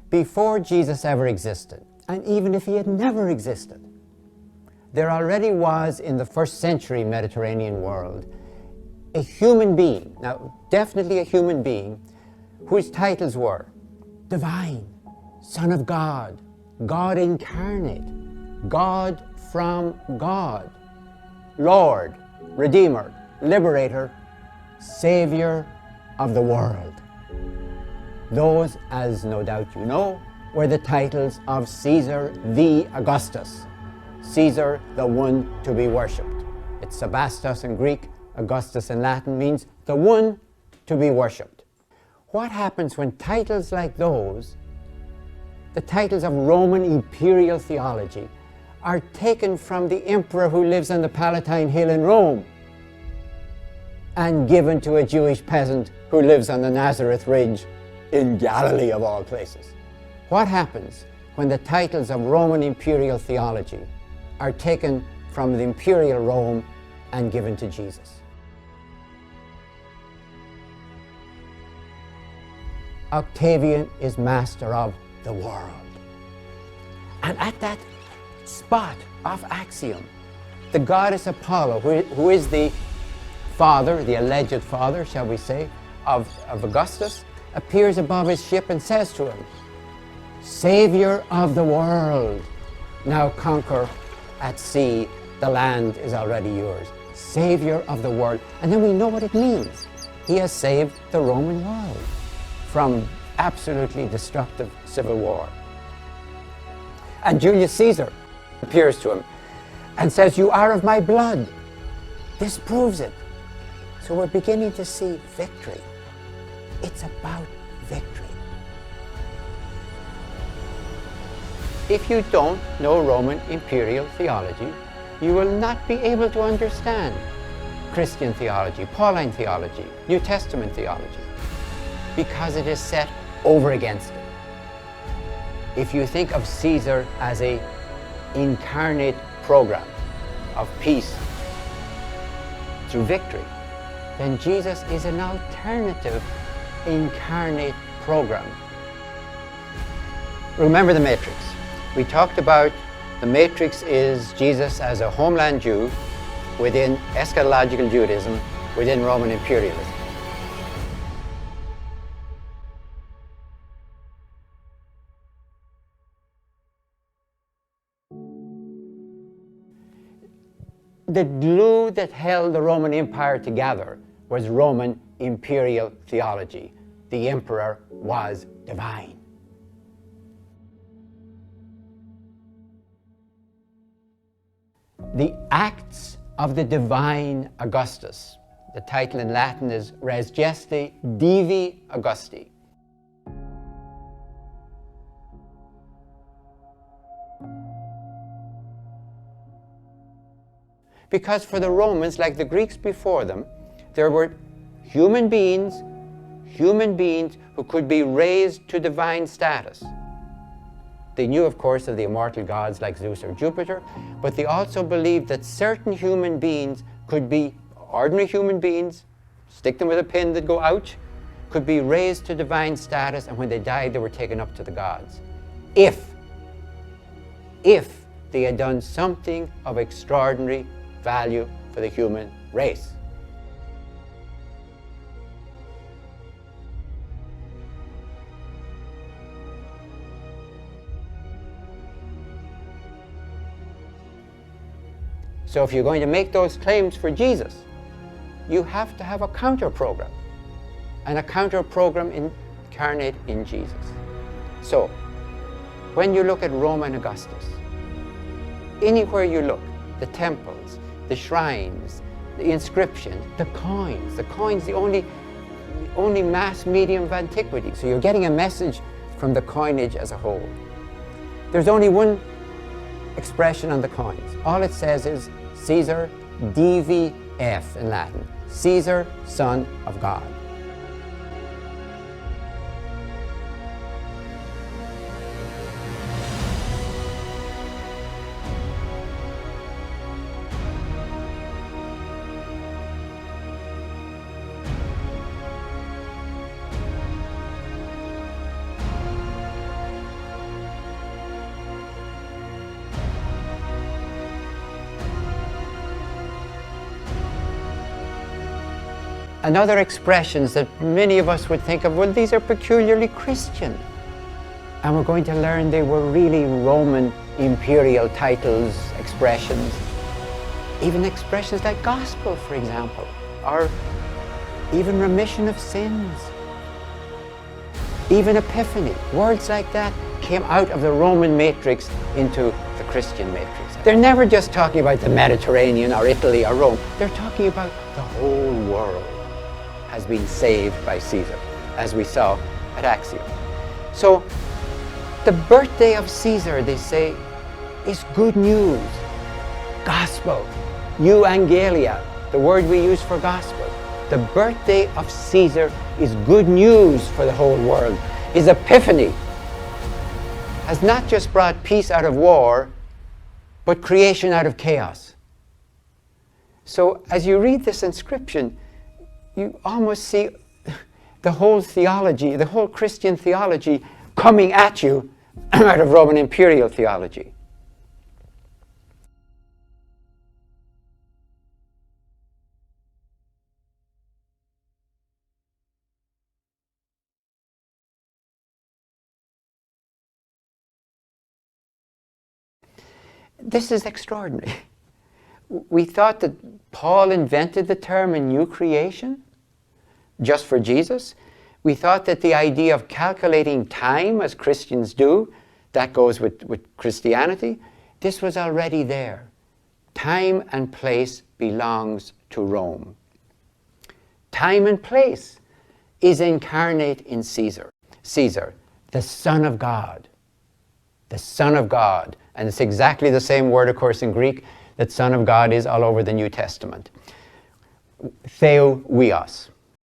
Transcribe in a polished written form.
Before Jesus ever existed, and even if he had never existed, there already was in the first century Mediterranean world a human being, now definitely a human being, whose titles were divine, Son of God, God incarnate, God from God, Lord, Redeemer, Liberator, Savior of the world. Those, as no doubt you know, were the titles of Caesar the Augustus. Caesar, the one to be worshipped. It's Sebastos in Greek, Augustus in Latin means the one to be worshipped. What happens when titles like those, the titles of Roman imperial theology, are taken from the emperor who lives on the Palatine Hill in Rome and given to a Jewish peasant who lives on the Nazareth Ridge in Galilee of all places? What happens when the titles of Roman imperial theology are taken from the imperial Rome and given to Jesus? Octavian is master of the world. And at that spot of Axiom, the goddess Apollo, who is the father, the alleged father, shall we say, of Augustus, appears above his ship and says to him, Savior of the world, now conquer at sea, the land is already yours. Savior of the world. And then we know what it means. He has saved the Roman world from absolutely destructive civil war. And Julius Caesar appears to him and says, you are of my blood. This proves it. So we're beginning to see victory. It's about victory. If you don't know Roman imperial theology, you will not be able to understand Christian theology, Pauline theology, New Testament theology, because it is set over against it. If you think of Caesar as an incarnate program of peace through victory, then Jesus is an alternative incarnate program. Remember the matrix. We talked about the matrix is Jesus as a homeland Jew within eschatological Judaism, within Roman imperialism. The glue that held the Roman Empire together was Roman imperial theology. The emperor was divine. The Acts of the Divine Augustus. The title in Latin is Res Geste Divi Augusti. Because for the Romans, like the Greeks before them, there were human beings who could be raised to divine status. They knew, of course, of the immortal gods like Zeus or Jupiter, but they also believed that certain human beings could be ordinary human beings, stick them with a pin that go ouch, could be raised to divine status, and when they died, they were taken up to the gods. If they had done something of extraordinary value for the human race. So if you're going to make those claims for Jesus, you have to have a counter program, and a counter program incarnate in Jesus. So when you look at Roman Augustus, anywhere you look, the temples, the shrines, the inscriptions, the coins, the only mass medium of antiquity. So you're getting a message from the coinage as a whole. There's only one expression on the coins. All it says is Caesar DVF in Latin, Caesar, Son of God. and other expressions that many of us would think of, well, these are peculiarly Christian. And we're going to learn they were really Roman imperial titles, expressions, even expressions like gospel, for example, or even remission of sins, even epiphany. Words like that came out of the Roman matrix into the Christian matrix. They're never just talking about the Mediterranean or Italy or Rome. They're talking about the whole world has been saved by Caesar, as we saw at Actium. So the birthday of Caesar, they say, is good news. Gospel, euangelia, the word we use for gospel. The birthday of Caesar is good news for the whole world. His epiphany has not just brought peace out of war, but creation out of chaos. So as you read this inscription, you almost see the whole theology, the whole Christian theology coming at you out of Roman imperial theology. This is extraordinary. We thought that Paul invented the term a new creation just for Jesus. We thought that the idea of calculating time, as Christians do, that goes with Christianity. This was already there. Time and place belongs to Rome. Time and place is incarnate in Caesar. Caesar, the Son of God. The Son of God. And it's exactly the same word, of course, in Greek that Son of God is all over the New Testament. Theouios.